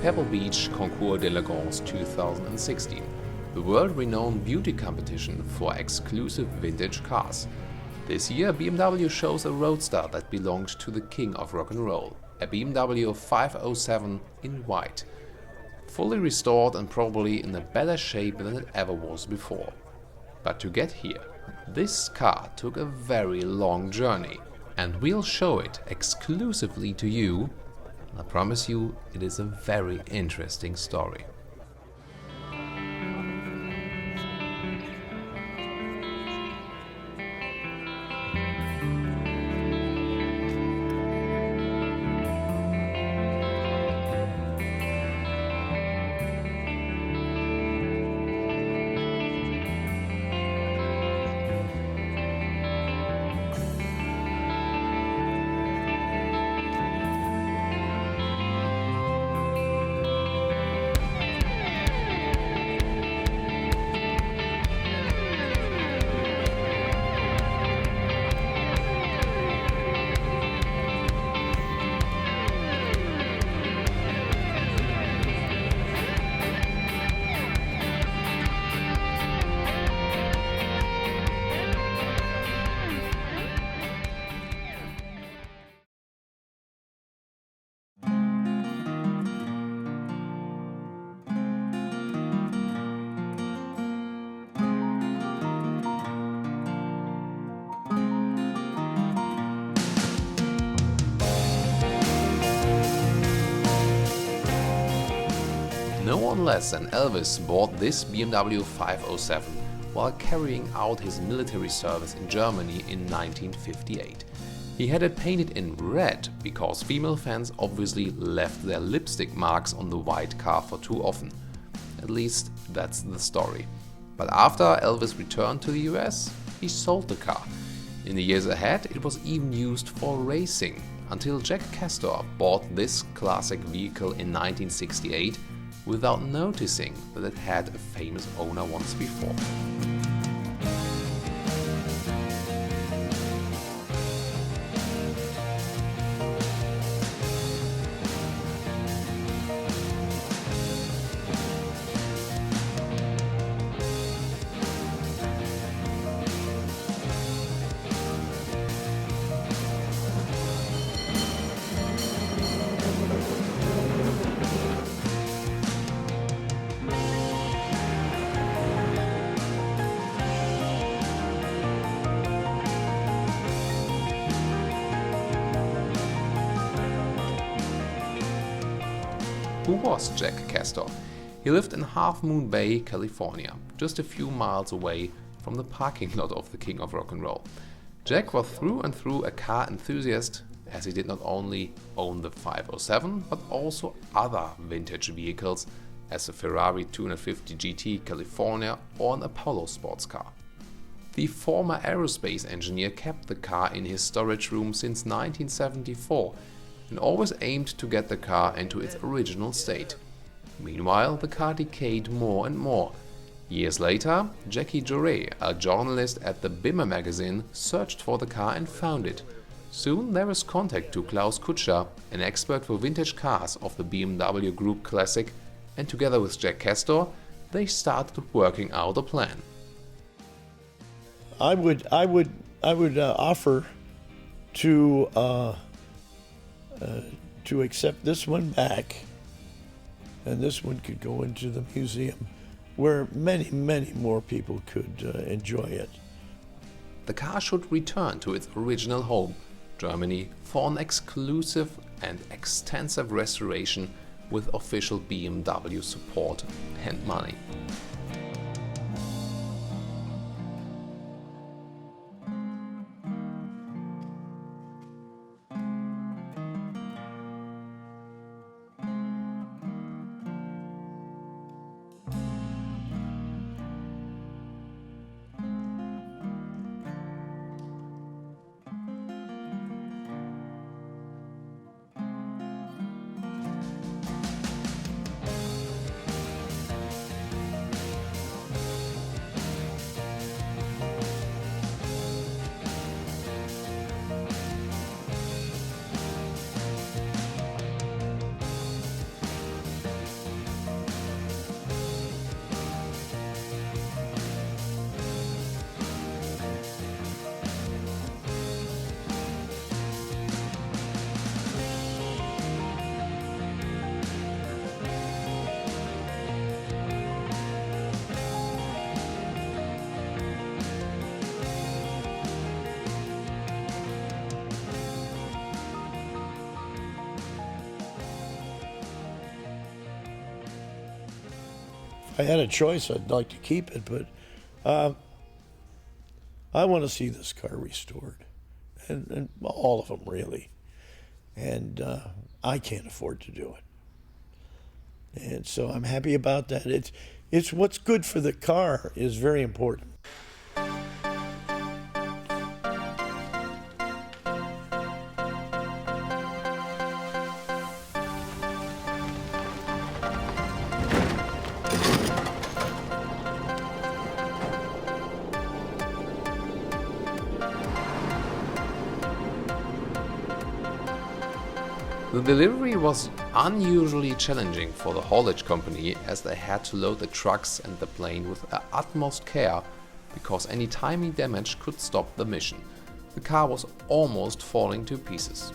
Pebble Beach Concours d'Elegance 2016, the world-renowned beauty competition for exclusive vintage cars. This year BMW shows a roadster that belonged to the king of rock and roll, a BMW 507 in white. Fully restored and probably in a better shape than it ever was before. But to get here, this car took a very long journey, and we'll show it exclusively to you. I promise you, it is a very interesting story. No one less than Elvis bought this BMW 507 while carrying out his military service in Germany in 1958. He had it painted in red because female fans obviously left their lipstick marks on the white car for too often. At least that's the story. But after Elvis returned to the US, he sold the car. In the years ahead, it was even used for racing, until Jack Castor bought this classic vehicle in 1968 without noticing that it had a famous owner once before. Who was Jack Castor? He lived in Half Moon Bay, California, just a few miles away from the parking lot of the king of rock and roll. Jack was through and through a car enthusiast, as he did not only own the 507 but also other vintage vehicles as a Ferrari 250 GT California or an Apollo sports car. The former aerospace engineer kept the car in his storage room since 1974 and always aimed to get the car into its original state. Meanwhile, the car decayed more and more. Years later, Jackie Joret, a journalist at the Bimmer magazine, searched for the car and found it. Soon there was contact to Klaus Kutscher, an expert for vintage cars of the BMW Group Classic, and together with Jack Castor, they started working out a plan. I would offer to accept this one back, and this one could go into the museum where many, many more people could enjoy it. The car should return to its original home, Germany, for an exclusive and extensive restoration with official BMW support and money. I had a choice, I'd like to keep it, but I want to see this car restored, and all of them really. And I can't afford to do it. And so I'm happy about that. It's what's good for the car is very important. The delivery was unusually challenging for the haulage company, as they had to load the trucks and the plane with the utmost care, because any tiny damage could stop the mission. The car was almost falling to pieces.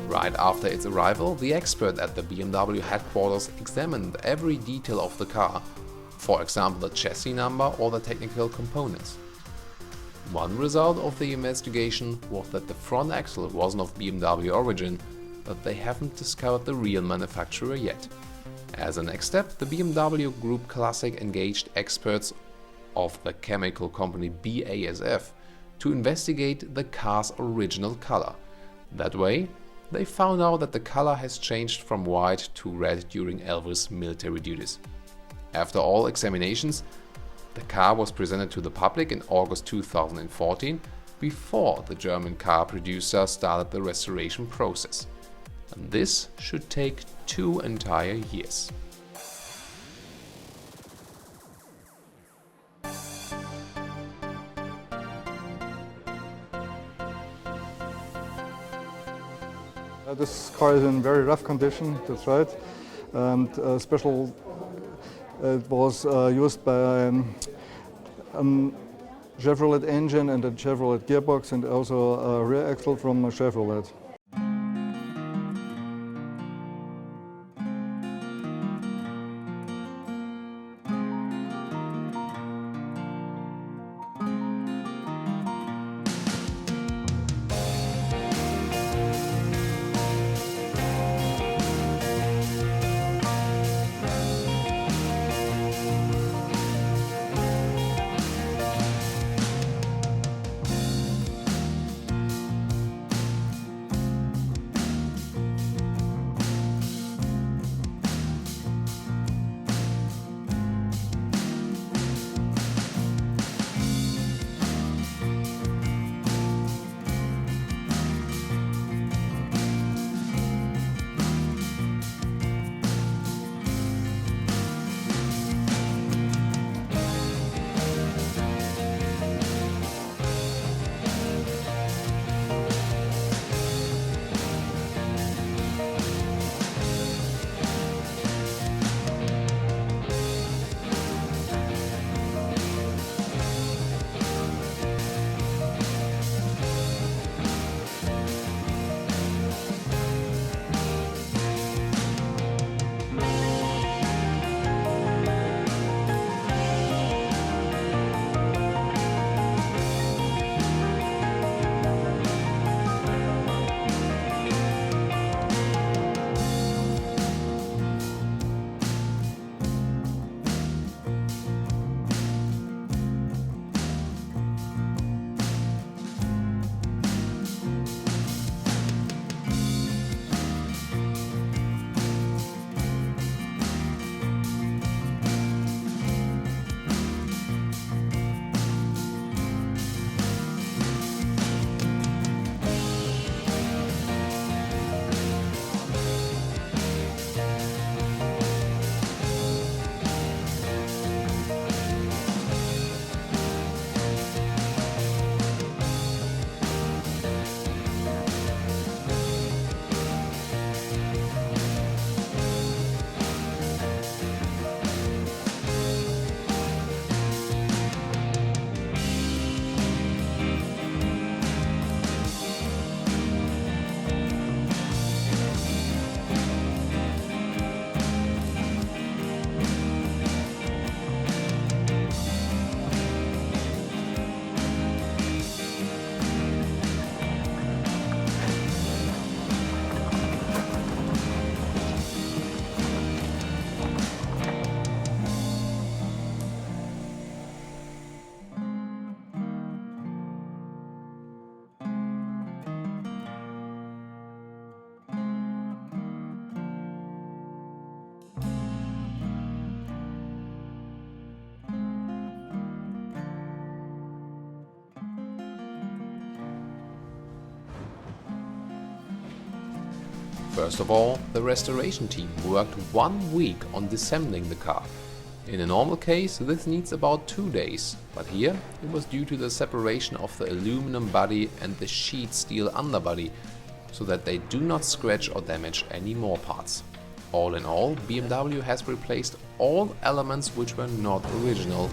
Right after its arrival, the expert at the BMW headquarters examined every detail of the car, for example the chassis number or the technical components. One result of the investigation was that the front axle wasn't of BMW origin, but they haven't discovered the real manufacturer yet. As a next step, the BMW Group Classic engaged experts of the chemical company BASF to investigate the car's original color. That way, they found out that the color has changed from white to red during Elvis' military duties. After all examinations, the car was presented to the public in August 2014, before the German car producer started the restoration process. And this should take 2 entire years. This car is in very rough condition, that's right, and it was used by a Chevrolet engine and a Chevrolet gearbox, and also a rear axle from a Chevrolet. First of all, the restoration team worked 1 week on disassembling the car. In a normal case, this needs about 2 days, but here it was due to the separation of the aluminum body and the sheet steel underbody, so that they do not scratch or damage any more parts. All in all, BMW has replaced all elements which were not original.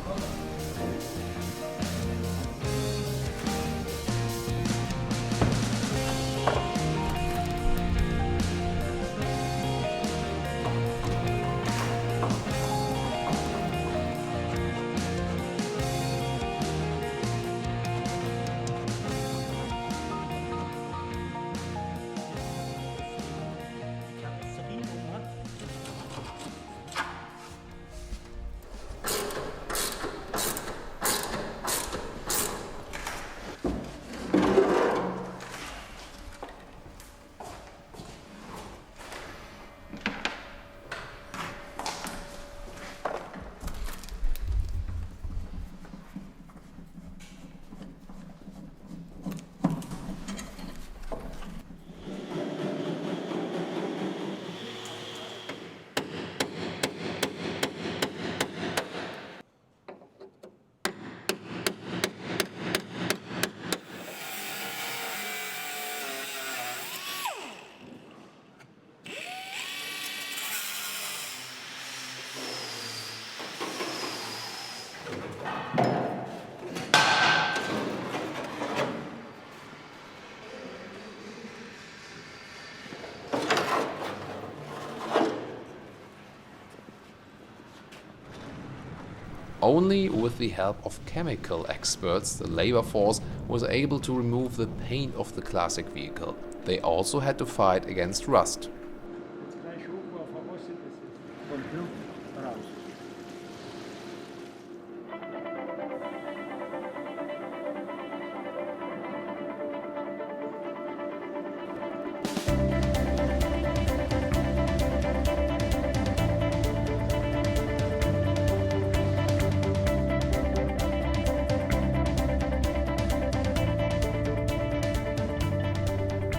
Only with the help of chemical experts, the labor force was able to remove the paint of the classic vehicle. They also had to fight against rust.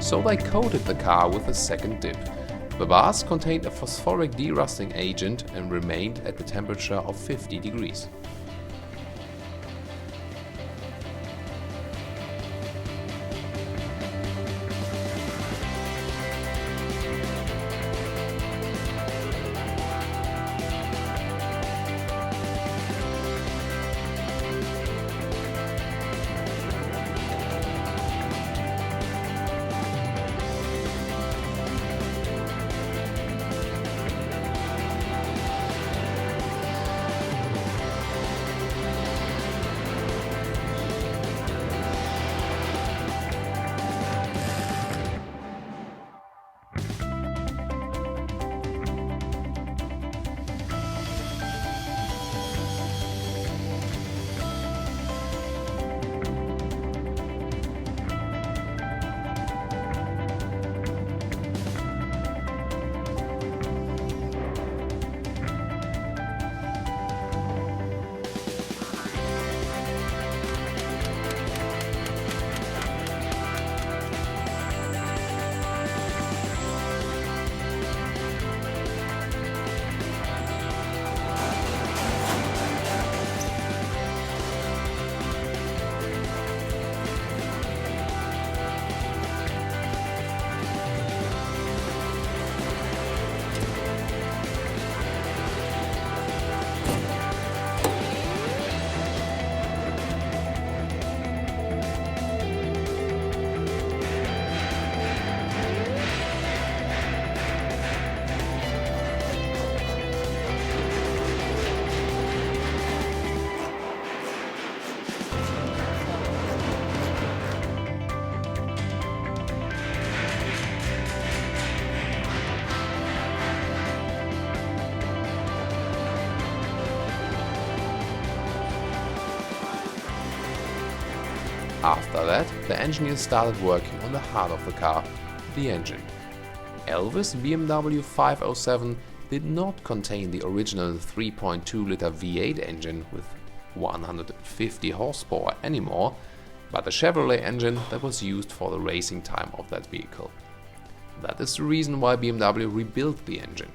So they coated the car with a second dip. The bars contained a phosphoric derusting agent and remained at the temperature of 50 degrees. After that, the engineers started working on the heart of the car, the engine. Elvis BMW 507 did not contain the original 3.2-liter V8 engine with 150 horsepower anymore, but a Chevrolet engine that was used for the racing time of that vehicle. That is the reason why BMW rebuilt the engine.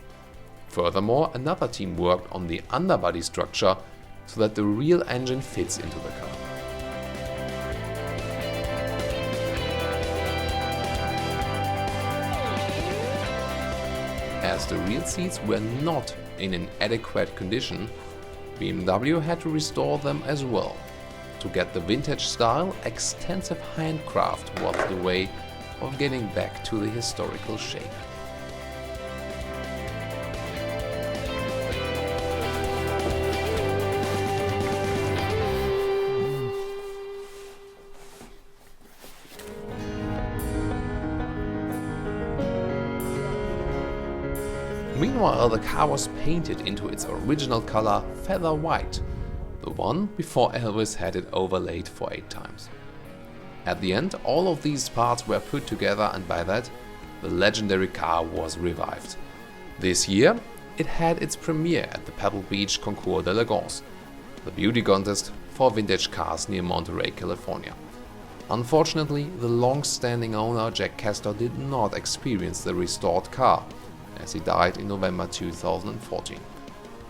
Furthermore, another team worked on the underbody structure so that the real engine fits into the car. As the rear seats were not in an adequate condition, BMW had to restore them as well. To get the vintage style, extensive handcraft was the way of getting back to the historical shape. Meanwhile, the car was painted into its original color, feather white, the one before Elvis had it overlaid for 8 times. At the end, all of these parts were put together, and by that, the legendary car was revived. This year, it had its premiere at the Pebble Beach Concours d'Elegance, the beauty contest for vintage cars near Monterey, California. Unfortunately, the long-standing owner Jack Castor did not experience the restored car, as he died in November 2014.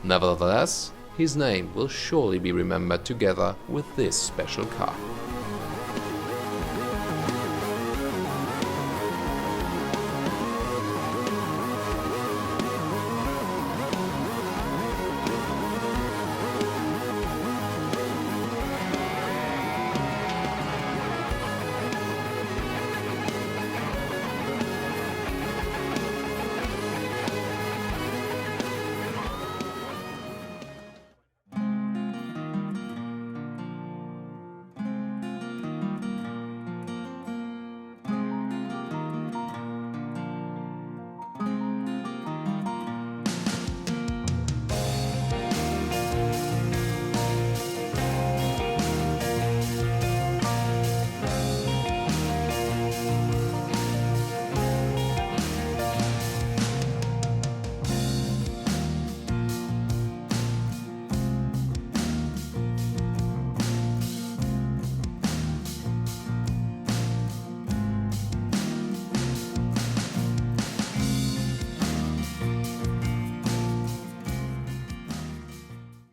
Nevertheless, his name will surely be remembered together with this special car.